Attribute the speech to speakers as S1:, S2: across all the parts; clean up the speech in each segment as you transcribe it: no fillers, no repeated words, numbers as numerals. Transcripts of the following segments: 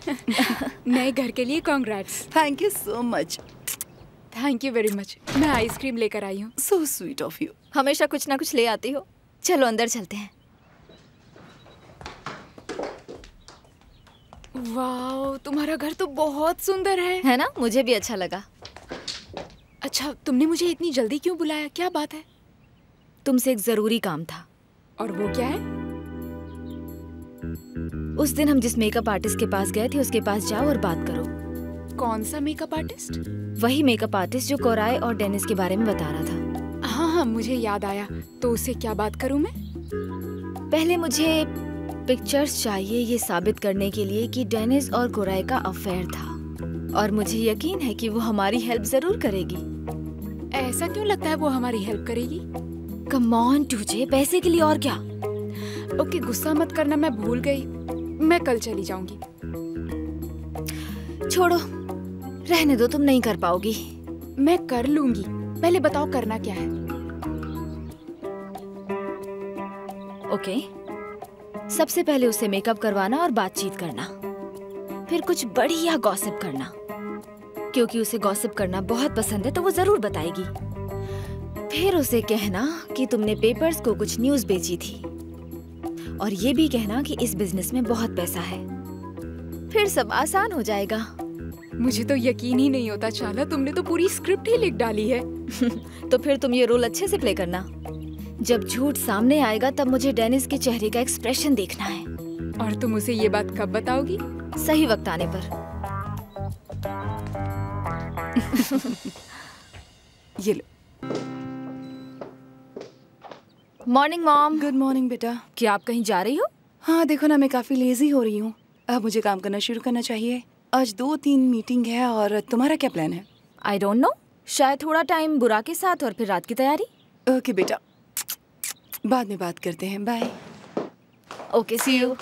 S1: नए घर के लिए congrats.
S2: Thank you so much.
S1: Thank you very much. मैं आइसक्रीम लेकर आई हूँ।
S2: So sweet of you.
S3: हमेशा कुछ ना कुछ ले आती हो। चलो अंदर चलते हैं।
S1: वाह, तुम्हारा घर तो बहुत सुंदर
S3: है ना? मुझे भी अच्छा लगा।
S1: अच्छा, तुमने मुझे इतनी जल्दी क्यों बुलाया? क्या बात है?
S3: तुमसे एक जरूरी काम था।
S1: और वो क्या है?
S3: उस दिन हम जिस मेकअप आर्टिस्ट के पास गए थे उसके पास जाओ और बात करो।
S1: कौन सा मेकअप आर्टिस्ट?
S3: वही मेकअप आर्टिस्ट जो कोराय और डेनिस के बारे में बता रहा था।
S1: हाँ, मुझे याद आया। तो उससे क्या बात करूं मैं?
S3: पहले मुझे पिक्चर्स चाहिए ये साबित करने के लिए कि डेनिस और कोराय का अफेयर था, और मुझे यकीन है कि वो हमारी हेल्प जरूर करेगी।
S1: ऐसा क्यों लगता है वो हमारी हेल्प करेगी?
S3: कम ऑन टूजे, पैसे के लिए और क्या।
S1: ओके, गुस्सा मत करना, मैं भूल गई। मैं कल चली जाऊंगी।
S3: छोड़ो, रहने दो, तुम नहीं कर पाओगी।
S1: मैं कर लूंगी। पहले बताओ करना क्या है।
S3: ओके, सबसे पहले उसे मेकअप करवाना और बातचीत करना, फिर कुछ बढ़िया गॉसिप करना, क्योंकि उसे गॉसिप करना बहुत पसंद है तो वो जरूर बताएगी। फिर उसे कहना कि तुमने पेपर्स को कुछ न्यूज़ बेची थी, और ये भी कहना कि इस बिजनेस में बहुत पैसा है। फिर सब आसान हो जाएगा।
S1: मुझे तो यकीन ही नहीं होता चाला, तुमने तो पूरी स्क्रिप्ट ही लिख डाली है।
S3: तो फिर तुम ये रोल अच्छे से प्ले करना। जब झूठ सामने आएगा तब मुझे डेनिस के चेहरे का एक्सप्रेशन देखना है।
S1: और तुम उसे ये बात कब बताओगी?
S3: सही वक्त आने पर।
S2: ये लो।
S3: Morning mom.
S2: गुड मॉर्निंग बेटा।
S3: क्या आप कहीं जा रही हो?
S2: हाँ देखो ना, मैं काफी लेजी हो रही हूँ। अब मुझे काम करना शुरू करना चाहिए। आज 2-3 मीटिंग है। और तुम्हारा क्या प्लान है?
S3: आई डोंट नो, शायद थोड़ा टाइम बुरा के साथ और फिर रात की तैयारी।
S2: ओके बेटा, बाद में बात करते हैं। बाय।
S3: Okay, see you.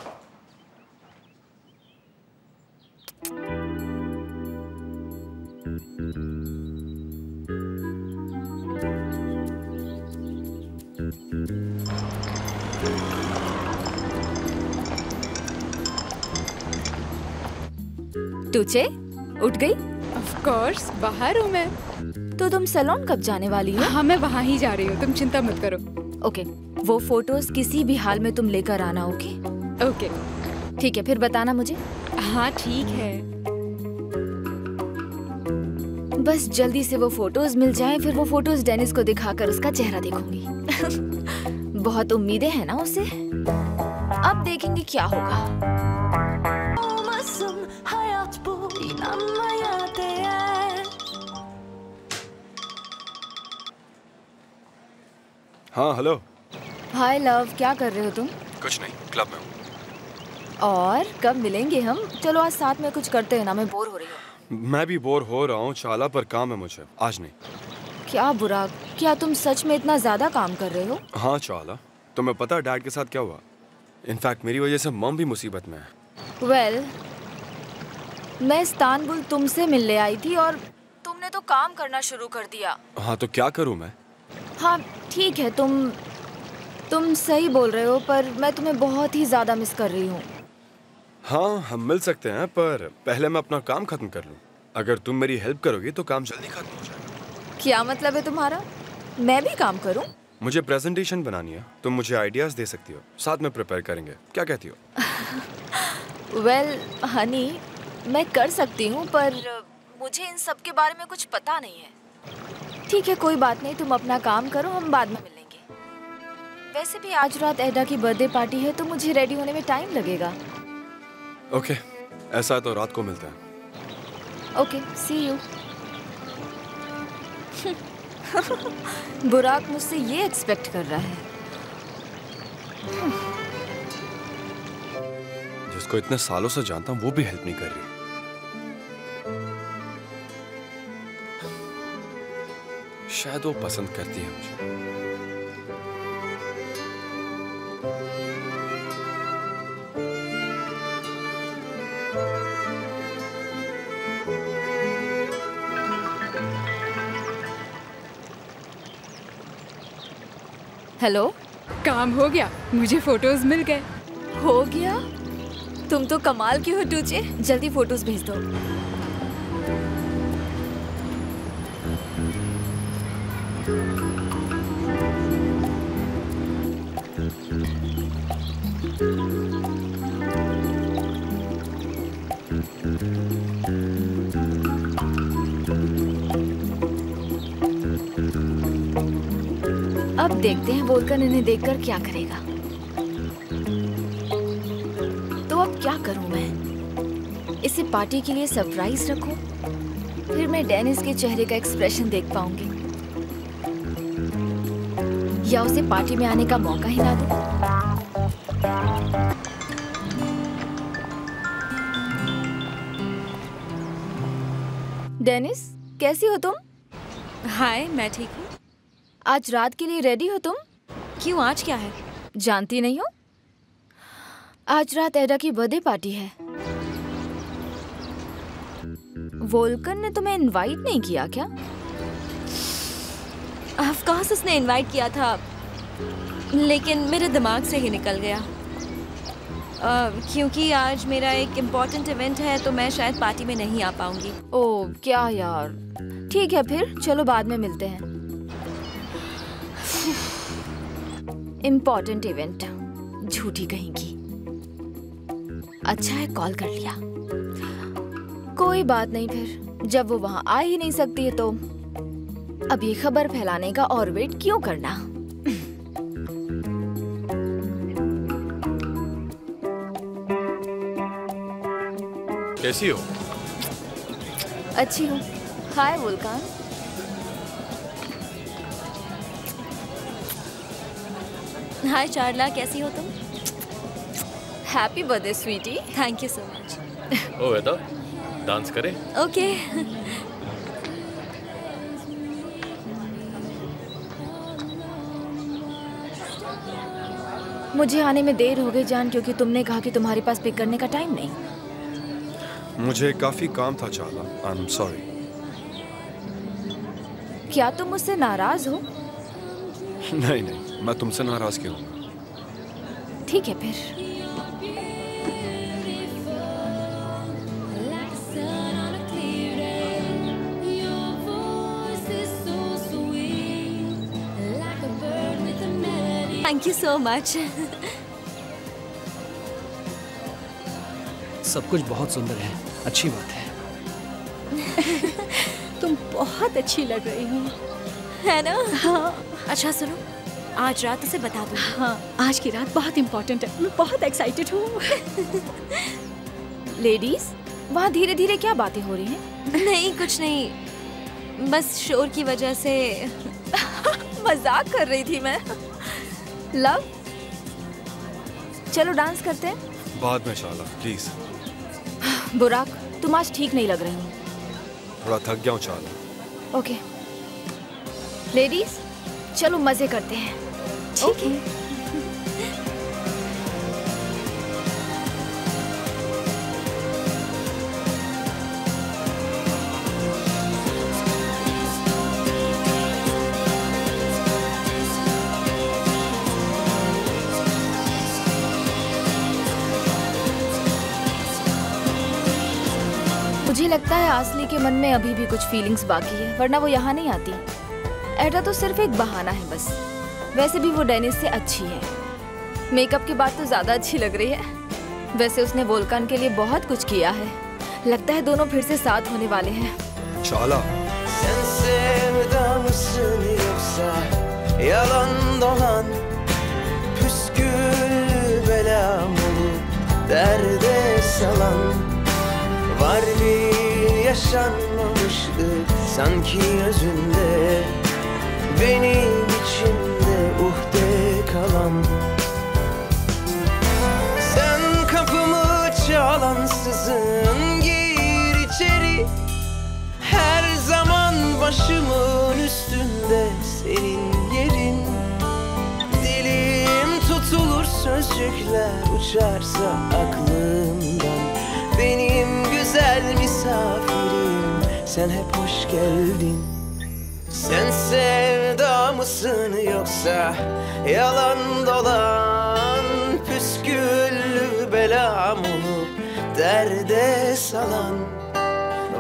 S3: टूचे, उठ गई?
S1: ऑफ कोर्स, बाहर हूँ मैं।
S3: तो तुम सैलून कब जाने वाली हो?
S1: हाँ, मैं वहाँ ही जा रही हूँ, तुम चिंता मत करो।
S3: ओके, वो फोटोज किसी भी हाल में तुम लेकर आना। ओके?
S1: ओके,
S3: ठीक है, फिर बताना मुझे।
S1: हाँ ठीक है।
S3: बस जल्दी से वो फोटोज मिल जाएं, फिर वो फोटोज डेनिस को दिखाकर उसका चेहरा देखूंगी। बहुत उम्मीदें हैं ना उसे। अब देखेंगे क्या होगा।
S4: हाँ हेलो।
S3: हाय लव, क्या कर रहे हो तुम?
S4: कुछ नहीं, क्लब में हूँ।
S3: और कब मिलेंगे हम? चलो आज साथ में कुछ करते हैं ना, मैं बोर हो रही हूँ।
S4: मैं भी बोर हो रहा हूँ चाला, पर काम है मुझे, आज नहीं।
S3: क्या बुरा, क्या तुम सच में इतना ज्यादा काम कर रहे हो?
S4: हाँ चाला, तुम्हें पता है डैड के साथ क्या हुआ? इनफैक्ट मेरी वजह से मम भी मुसीबत में है।
S3: वेल, मैं इस्तांबुल तुमसे मिलने आई थी और तुमने तो काम करना शुरू कर दिया।
S4: हाँ तो क्या करूँ मैं?
S3: हाँ ठीक है, तुम सही बोल रहे हो, पर मैं तुम्हें बहुत ही ज्यादा मिस कर रही हूँ।
S4: हाँ हम मिल सकते हैं, पर पहले मैं अपना काम खत्म कर लूँ। अगर तुम मेरी हेल्प करोगी तो काम जल्दी खत्म हो जाएगा।
S3: क्या मतलब है तुम्हारा? मैं भी काम करूँ?
S4: मुझे प्रेजेंटेशन बनानी है, तुम मुझे आइडियाज दे सकती हो, साथ में प्रिपेयर करेंगे, क्या कहती हो?
S3: वेल हनी, मैं कर सकती हूँ, पर मुझे इन सब के बारे में कुछ पता नहीं है। ठीक है, कोई बात नहीं, तुम अपना काम करो, हम बाद में मिलेंगे। वैसे भी आज रात एडा की बर्थडे पार्टी है तो मुझे रेडी होने में टाइम लगेगा।
S4: ओके, ऐसा है तो रात को मिलते हैं।
S3: Okay, see you. बुराक मुझसे ये एक्सपेक्ट कर रहा है।
S4: जिसको इतने सालों से जानता हूँ वो भी हेल्प नहीं कर रही। शायद वो पसंद करती है मुझे।
S3: हेलो,
S1: काम हो गया, मुझे फोटोज मिल गए।
S3: हो गया? तुम तो कमाल की हो टूचे। जल्दी फोटोज भेज दो। अब देखते हैं वोल्कन इन्हें देखकर क्या करेगा। तो अब क्या करूं मैं? इसे पार्टी के लिए सरप्राइज रखूं? फिर मैं डेनिस के चेहरे का एक्सप्रेशन देख पाऊंगी, या उसे पार्टी में आने का मौका ही ना दूं? डेनिस, कैसी हो तुम?
S5: हाय, मैं ठीक हूँ।
S3: आज रात के लिए रेडी हो तुम?
S5: क्यों, आज क्या है?
S3: जानती नहीं हो? आज रात एडा की बर्थडे पार्टी है। वोल्कन ने तुम्हें इनवाइट नहीं किया क्या?
S5: ऑफ कोर्स उसने इनवाइट किया था, लेकिन मेरे दिमाग से ही निकल गया। क्योंकि आज मेरा एक इम्पोर्टेंट इवेंट है, तो मैं शायद पार्टी में नहीं आ पाऊंगी।
S3: ओह क्या यार। ठीक है फिर, चलो बाद में मिलते हैं। इम्पोर्टेंट इवेंट, झूठी कहीं की। अच्छा है कॉल कर लिया। कोई बात नहीं, फिर जब वो वहां आ ही नहीं सकती है तो अब ये खबर फैलाने का और वेट क्यों करना।
S4: कैसी हो?
S3: अच्छी हूँ। हाय वोल्कन।
S5: हाय चार्ला, कैसी हो तुम?
S3: Happy birthday sweetie.
S5: Thank you so much.
S4: Oh वेदा, डांस करें?
S5: ओके।
S3: मुझे आने में देर हो गई जान, क्योंकि तुमने कहा कि तुम्हारे पास पिक करने का टाइम नहीं।
S4: मुझे काफी काम था चार्ला, आई एम सॉरी।
S3: क्या तुम मुझसे नाराज हो?
S4: नहीं नहीं, मैं तुमसे नाराज क्यों?
S3: ठीक है फिर।
S5: Thank you so much.
S6: सब कुछ बहुत सुंदर है, अच्छी बात है।
S7: तुम बहुत अच्छी लग रही हो।
S5: है ना?
S7: हाँ।
S5: अच्छा सुनो, आज रात उसे बता दो।
S7: हाँ, आज की रात बहुत इम्पोर्टेंट है। मैं बहुत एक्साइटेड हूँ।
S3: लेडीज, वहाँ धीरे धीरे क्या बातें हो रही हैं?
S5: नहीं कुछ नहीं, बस शोर की वजह से।
S3: मजाक कर रही थी मैं। लव, चलो डांस करते हैं।
S4: बाद में चार्ला, प्लीज।
S3: बुराक, तुम आज ठीक नहीं लग रही हो।
S4: थोड़ा थक गया हूँ चार्ला।
S3: ओके लेडीज, चलो मजे करते हैं।
S5: ठीक है।
S3: मुझे लगता है आसली के मन में अभी भी कुछ फीलिंग्स बाकी है, वरना वो यहाँ नहीं आती। एडा तो सिर्फ एक बहाना है बस। वैसे भी वो डेनिस से अच्छी है। मेकअप के बाद तो ज्यादा अच्छी लग रही है। वैसे उसने वोल्कन के लिए बहुत कुछ किया है। लगता है दोनों फिर से साथ होने वाले हैं।
S4: चार्ला,
S8: Sen sevda mısın yoksa yalan dolan püskül belam olup derde salan var bir yaşanmamışlık sanki özünde benim içimde uhde kalan. Sen kapımı çalansızın gir içeri. Her zaman başımın üstünde senin yerin. Dilim tutulur sözcükler uçarsa aklımdan. Benim güzel misafirim sen hep hoş geldin. Sen sevda mısın yoksa yalan dolan püsküllü belam olur salan.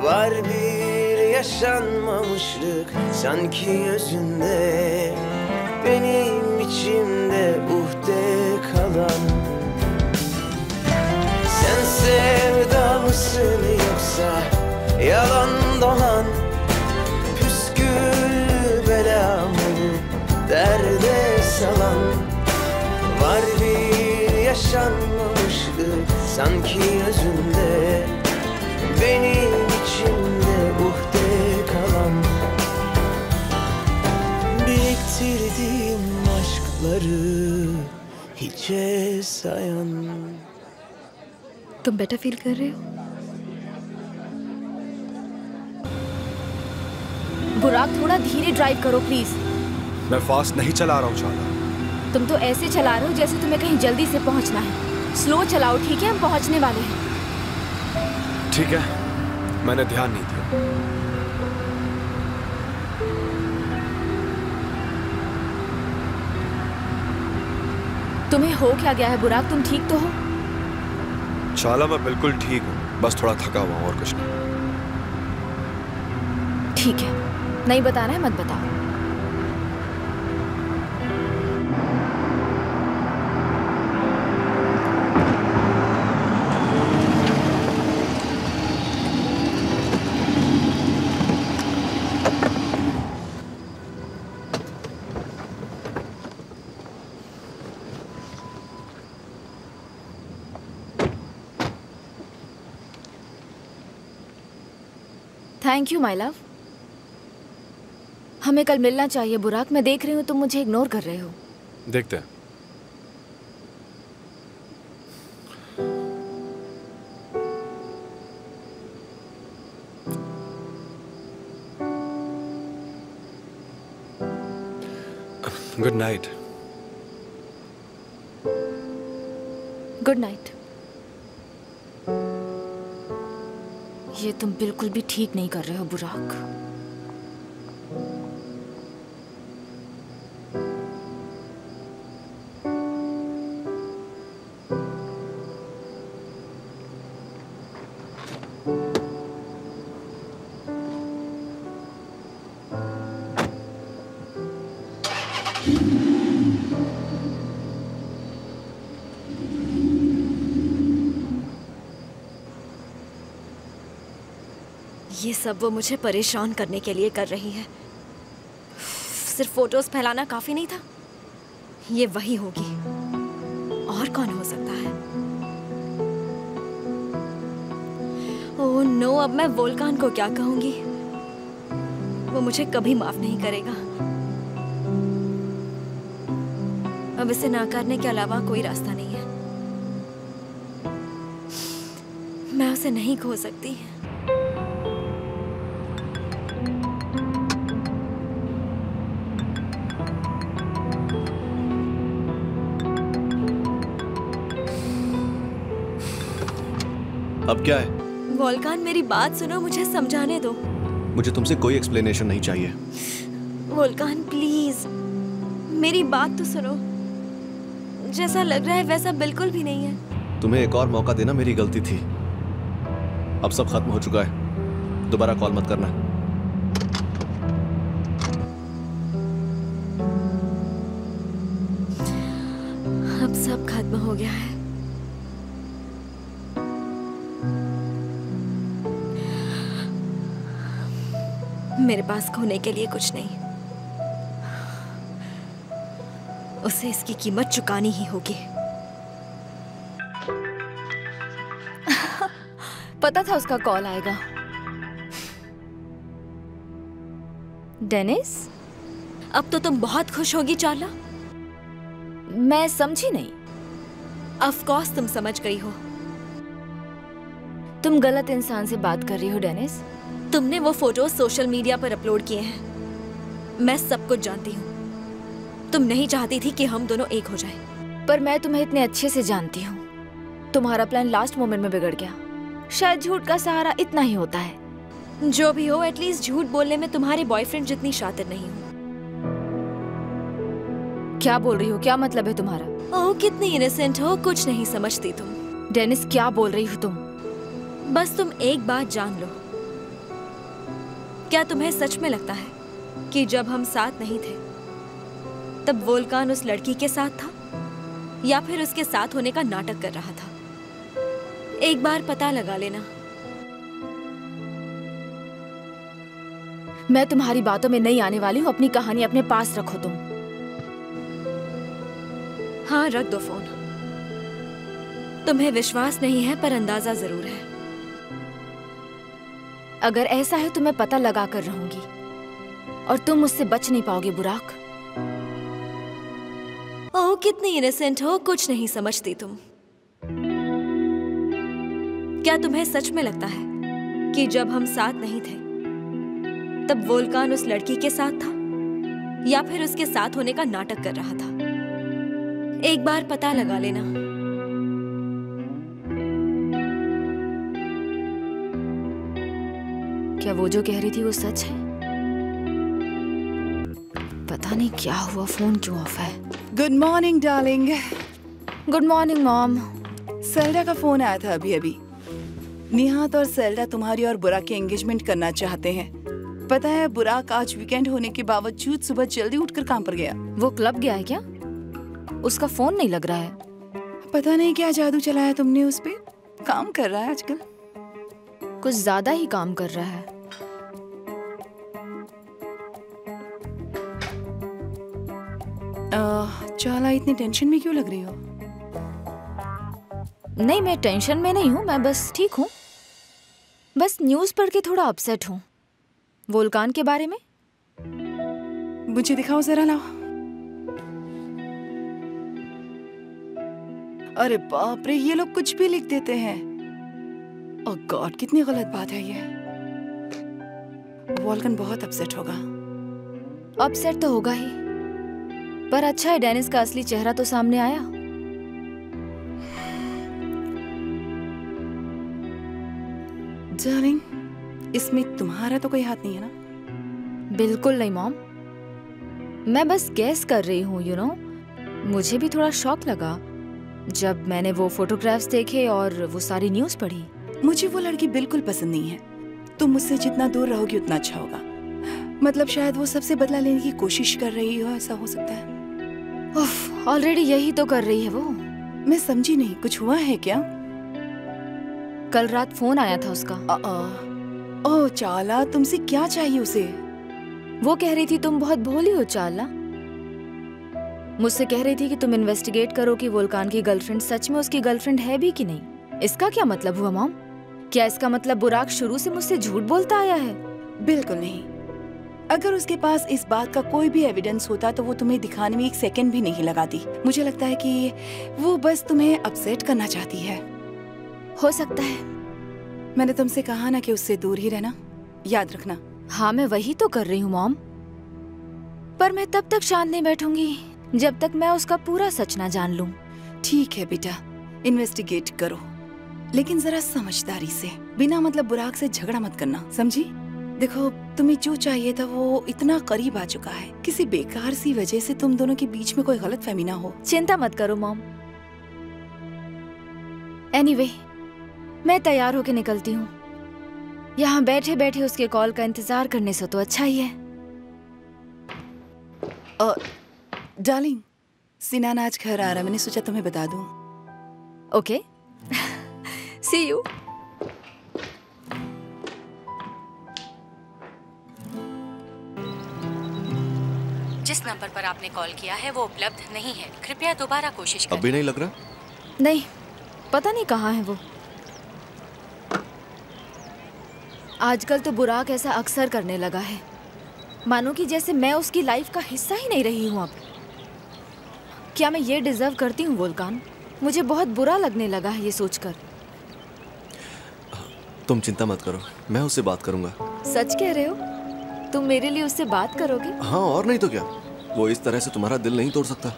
S8: Var bir yaşanmamışlık sanki özünde, benim içimde uhde kalan. Sen sevda mısın yoksa yalan dolan, püskül belamı derde salan. Var bir yaşanmamışlık sanki özünde, benim içimde uhde kalan. Biriktirdiğim aşkları hiçe sayan.
S1: तुम better feel कर रहे हो?
S3: बुराक थोड़ा धीरे drive करो please.
S4: मैं fast नहीं चला रहा हूँ चाला।
S3: तुम तो ऐसे चला रहे हो जैसे तुम्हें कहीं जल्दी से पहुंचना है। स्लो चलाओ ठीक है, हम पहुंचने वाले हैं।
S4: ठीक है, मैंने ध्यान नहीं दिया।
S3: तुम्हें हो क्या गया है बुराक, तुम ठीक तो हो?
S4: चाला मैं बिल्कुल ठीक हूँ, बस थोड़ा थका हुआ हूँ और कुछ नहीं।
S3: ठीक है, नहीं बताना है मत बताओ। Thank you my love. हमें कल मिलना चाहिए बुराक। मैं देख रही हूँ तुम मुझे इग्नोर कर रहे हो।
S4: देखते हैं। Good night.
S3: Good night. ये तुम बिल्कुल भी ठीक नहीं कर रहे हो बुराक।
S5: ये सब वो मुझे परेशान करने के लिए कर रही है। सिर्फ फोटोज फैलाना काफी नहीं था। ये वही होगी, और कौन हो सकता है? ओह नो, अब मैं वोल्कान को क्या कहूंगी? वो मुझे कभी माफ नहीं करेगा। अब इसे नाकारने के अलावा कोई रास्ता नहीं है। मैं उसे नहीं खो सकती।
S6: अब क्या है?
S5: वोल्कान मेरी बात सुनो, मुझे समझाने दो।
S6: मुझे तुमसे कोई एक्सप्लेनेशन नहीं चाहिए।
S5: वोल्कान प्लीज मेरी बात तो सुनो। जैसा लग रहा है वैसा बिल्कुल भी नहीं है।
S6: तुम्हें एक और मौका देना मेरी गलती थी। अब सब खत्म हो चुका है, दोबारा कॉल मत करना।
S5: अब सब खत्म हो गया है। मेरे पास खोने के लिए कुछ नहीं। उसे इसकी कीमत चुकानी ही होगी।
S3: पता था उसका कॉल आएगा। डेनिस,
S5: अब तो तुम बहुत खुश होगी चार्ला।
S3: मैं समझी नहीं।
S5: ऑफ कोर्स तुम समझ गई हो।
S3: तुम गलत इंसान से बात कर रही हो डेनिस।
S5: तुमने वो फोटो सोशल मीडिया पर अपलोड किए हैं। मैं सब कुछ जानती हूँ। तुम नहीं चाहती थी कि हम दोनों एक हो जाएं।
S3: पर मैं तुम्हें इतने अच्छे से जानती हूँ। तुम्हारा प्लान लास्ट मोमेंट में बिगड़ गया। शायद झूठ का सहारा इतना ही होता है।
S5: जो भी हो, एटलीस्ट झूठ बोलने में तुम्हारे बॉयफ्रेंड जितनी शातिर नहीं हूँ।
S3: क्या बोल रही हो? क्या मतलब है तुम्हारा?
S5: ओह कितनी इनोसेंट हो, कुछ नहीं समझती तुम।
S3: डेनिस क्या बोल रही हो तुम?
S5: बस तुम एक बात जान लो, क्या तुम्हें सच में लगता है कि जब हम साथ नहीं थे तब वोल्कान उस लड़की के साथ था या फिर उसके साथ होने का नाटक कर रहा था? एक बार पता लगा लेना।
S3: मैं तुम्हारी बातों में नहीं आने वाली हूँ। अपनी कहानी अपने पास रखो तुम।
S5: हाँ, रख दो फोन। तुम्हें विश्वास नहीं है पर अंदाजा जरूर है।
S3: अगर ऐसा है तो मैं पता लगा कर रहूंगी और तुम मुझसे बच नहीं पाओगे बुराक।
S5: ओह, कितनी इनोसेंट हो, कुछ नहीं समझती तुम। क्या तुम्हें सच में लगता है कि जब हम साथ नहीं थे तब वोल्कान उस लड़की के साथ था या फिर उसके साथ होने का नाटक कर रहा था? एक बार पता लगा लेना।
S3: क्या वो जो कह रही थी वो सच है? पता नहीं क्या हुआ, फोन क्यों ऑफ है।
S2: Good morning darling.
S3: Good morning mom.
S2: Selda का फोन आया था अभी अभी। निहात और सेल्डा तुम्हारी और बुराक की एंगेजमेंट करना चाहते हैं। पता है, बुराक आज वीकेंड होने के बावजूद सुबह जल्दी उठकर काम पर गया।
S3: वो क्लब गया है क्या? उसका फोन नहीं लग रहा है।
S2: पता नहीं क्या जादू चलाया तुमने उस पे। काम कर रहा है आजकल।
S3: कुछ ज्यादा ही काम कर रहा है।
S2: चाला, इतनी टेंशन में क्यों लग रही हो?
S3: नहीं, मैं टेंशन में नहीं हूँ, मैं बस ठीक हूँ। बस न्यूज़ पढ़ के थोड़ा अपसेट हूँ वोल्कान के बारे में।
S2: मुझे दिखाओ जरा, लाओ। अरे बाप रे, ये लोग कुछ भी लिख देते हैं। ओह गॉड, कितनी गलत बात है ये। वोल्कान बहुत अपसेट होगा।
S3: अपसेट तो होगा ही, पर अच्छा है डेनिस का असली चेहरा तो सामने आया।
S2: डार्लिंग, इसमें तुम्हारा तो कोई हाथ नहीं है ना?
S3: बिल्कुल नहीं मॉम, मैं बस गैस कर रही हूँ, यू नो। मुझे भी थोड़ा शॉक लगा जब मैंने वो फोटोग्राफ्स देखे और वो सारी न्यूज़ पढ़ी।
S2: मुझे वो लड़की बिल्कुल पसंद नहीं है। तुम मुझसे जितना दूर रहोगी उतना अच्छा होगा। मतलब शायद वो सबसे बदला लेने की कोशिश कर रही हो, ऐसा हो सकता है।
S3: उफ, ऑलरेडी यही तो कर रही है वो।
S2: मैं समझी नहीं, कुछ हुआ है क्या?
S3: कल रात फोन आया था उसका।
S2: ओह चाला, तुमसे क्या चाहिए उसे?
S3: वो कह रही थी तुम बहुत भोली हो चाला। मुझसे कह रही थी कि तुम इन्वेस्टिगेट करो कि वोल्कान की गर्लफ्रेंड सच में उसकी गर्लफ्रेंड है भी कि नहीं। इसका क्या मतलब हुआ मॉम? क्या इसका मतलब बुराक शुरू से मुझसे झूठ बोलता आया है?
S2: बिल्कुल नहीं। अगर उसके पास इस बात का कोई भी एविडेंस होता तो वो तुम्हें दिखाने में एक सेकंड भी नहीं लगाती। मुझे लगता है कि वो बस तुम्हें अपसेट करना चाहती है।
S3: हो सकता है।
S2: मैंने तुमसे कहा ना कि उससे दूर ही रहना, याद रखना।
S3: हाँ, मैं वही तो कर रही हूँ मॉम, पर मैं तब तक शांत नहीं बैठूंगी जब तक मैं उसका पूरा सच ना जान लूं।
S2: ठीक है बेटा, इन्वेस्टिगेट करो, लेकिन जरा समझदारी से। बिना मतलब बुराक से झगड़ा मत करना, समझी? देखो, तुम्हें जो चाहिए था वो इतना करीब आ चुका है। किसी बेकार सी वजह से तुम दोनों के बीच में कोई गलतफहमी ना हो।
S3: चिंता मत करो मॉम। एनीवे, मैं तैयार होके निकलती हूँ। यहाँ बैठे बैठे उसके कॉल का इंतजार करने से तो अच्छा ही है।
S2: डार्लिंग, सिनान आज घर आ रहा, मैंने सोचा तुम्हें बता दूं।
S3: Okay, see you.
S9: जिस नंबर पर आपने कॉल किया है वो उपलब्ध नहीं है, कृपया दोबारा कोशिश करें।
S6: अब भी नहीं लग रहा?
S3: नहीं, पता नहीं कहाँ है वो। आजकल तो बुराक ऐसा अक्सर करने लगा है, मानो कि जैसे मैं उसकी लाइफ का हिस्सा ही नहीं रही हूँ अब। क्या मैं ये डिजर्व करती हूँ वोल्कान? मुझे बहुत बुरा लगने लगा है ये सोचकर।
S6: तुम चिंता मत करो, मैं उससे बात करूंगा।
S3: सच कह रहे हो? तुम मेरे लिए उससे बात करोगे?
S6: हाँ, और नहीं तो क्या। वो इस तरह से तुम्हारा दिल नहीं तोड़ सकता।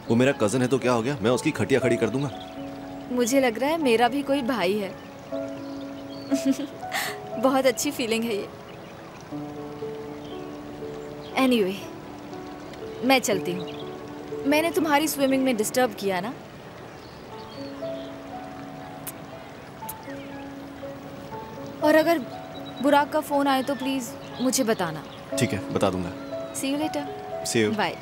S6: वो मेरा कजन है तो क्या हो गया, मैं उसकी खटिया खड़ी कर दूंगा।
S3: मुझे लग रहा है मेरा भी कोई भाई है। बहुत अच्छी फीलिंग है ये। एनीवे, मैं चलती हूँ। मैंने तुम्हारी स्विमिंग में डिस्टर्ब किया ना? और अगर बुराक का फोन आए तो प्लीज मुझे बताना।
S6: ठीक है, बता दूंगा।
S3: See you later.
S6: See you.
S3: Bye.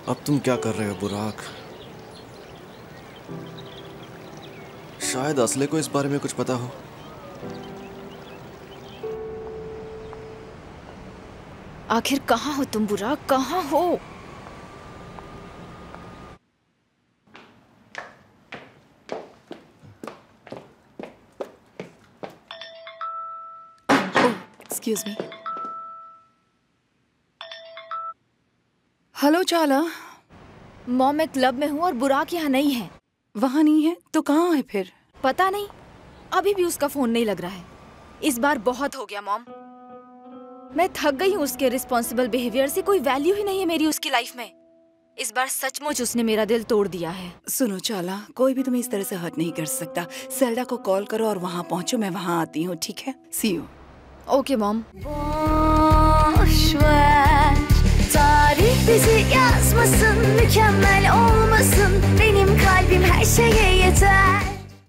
S6: अब तुम क्या कर रहे हो बुराक? शायद असले को इस बारे में कुछ पता हो।
S3: आखिर कहाँ हो तुम बुराक, कहाँ हो?
S2: Excuse me. हेलो चाला।
S3: मॉम, मैं क्लब में हूँ और बुराक यहाँ नहीं है।
S2: वहाँ नहीं है तो कहाँ है फिर?
S3: पता नहीं, अभी भी उसका फोन नहीं लग रहा है। इस बार बहुत हो गया मॉम, मैं थक गई हूँ उसके रिस्पॉन्सिबल बिहेवियर से। कोई वैल्यू ही नहीं है मेरी उसकी लाइफ में। इस बार सचमुच उसने मेरा दिल तोड़ दिया है।
S2: सुनो चाला, कोई भी तुम्हें इस तरह से हर्ट नहीं कर सकता। सेल्डा को कॉल करो और वहाँ पहुँचो, मैं वहाँ आती हूँ, ठीक है? See you.
S3: Okay mom.
S10: Tarih bizi yazmasın, mükemmel olmasın. Benim kalbim her şeye yeter.